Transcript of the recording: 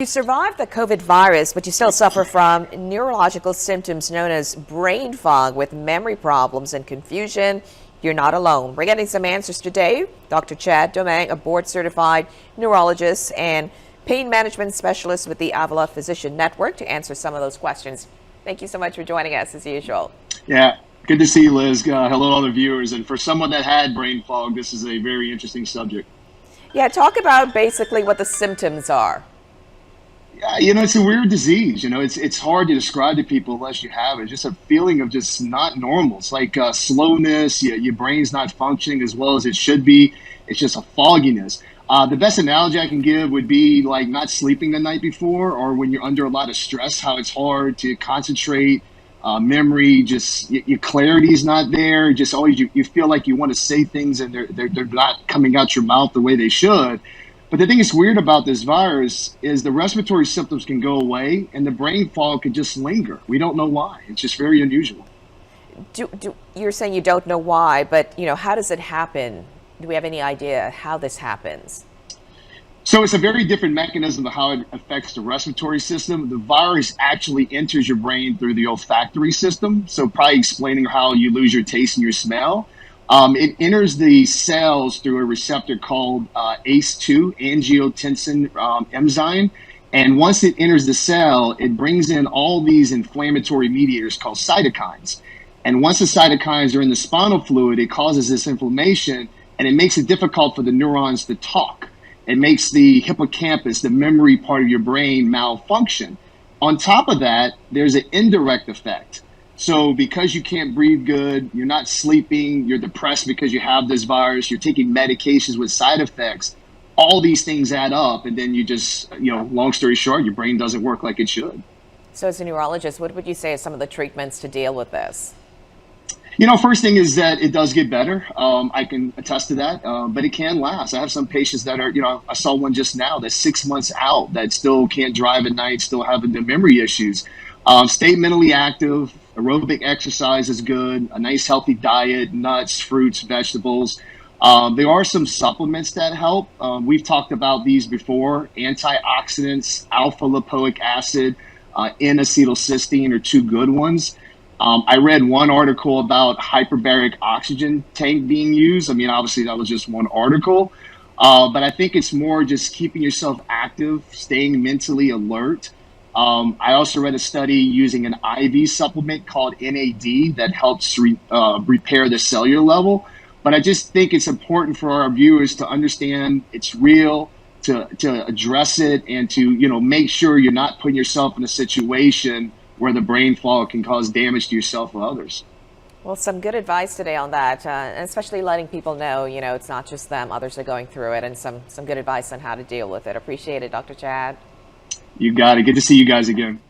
You survived the COVID virus, but you still suffer from neurological symptoms known as brain fog with memory problems and confusion. You're not alone. We're getting some answers today. Dr. Chad Domingue, a board-certified neurologist and pain management specialist with the Avila Physician Network, to answer some of those questions. Thank you so much for joining us, as usual. Yeah, good to see you, Liz. Hello, all the viewers. And for someone that had brain fog, this is a very interesting subject. Yeah, talk about basically what the symptoms are. Yeah, it's a weird disease. It's hard to describe to people unless you have it. Just a feeling of just not normal. It's like slowness. Your brain's not functioning as well as it should be. It's just a fogginess. The best analogy I can give would be like not sleeping the night before, or when you're under a lot of stress, how it's hard to concentrate. Memory, just your clarity's not there. Just always you feel like you want to say things and they're not coming out your mouth the way they should. But the thing that's weird about this virus is the respiratory symptoms can go away and the brain fog can just linger. We don't know why. It's just very unusual. You're saying you don't know why, but how does it happen? Do we have any idea how this happens? So it's a very different mechanism of how it affects the respiratory system. The virus actually enters your brain through the olfactory system. So probably explaining how you lose your taste and your smell. It enters the cells through a receptor called ACE2, angiotensin enzyme. And once it enters the cell, it brings in all these inflammatory mediators called cytokines. And once the cytokines are in the spinal fluid, it causes this inflammation, and it makes it difficult for the neurons to talk. It makes the hippocampus, the memory part of your brain, malfunction. On top of that, there's an indirect effect. So because you can't breathe good, you're not sleeping, you're depressed because you have this virus, you're taking medications with side effects, all these things add up, and then you just, long story short, your brain doesn't work like it should. So as a neurologist, what would you say are some of the treatments to deal with this? First thing is that it does get better. I can attest to that, but it can last. I have some patients that are, I saw one just now that's 6 months out that still can't drive at night, still having the memory issues. Stay mentally active. Aerobic exercise is good. A nice healthy diet, nuts, fruits, vegetables. There are some supplements that help. We've talked about these before. Antioxidants, alpha lipoic acid, N-acetylcysteine are two good ones. I read one article about hyperbaric oxygen tank being used. Obviously that was just one article, but I think it's more just keeping yourself active, staying mentally alert. I also read a study using an IV supplement called NAD that helps repair the cellular level. But I just think it's important for our viewers to understand it's real, to address it, and to make sure you're not putting yourself in a situation where the brain fog can cause damage to yourself or others. Well, some good advice today on that, and especially letting people know, it's not just them, others are going through it, and some good advice on how to deal with it. Appreciate it, Dr. Chad. You got it. Good to see you guys again.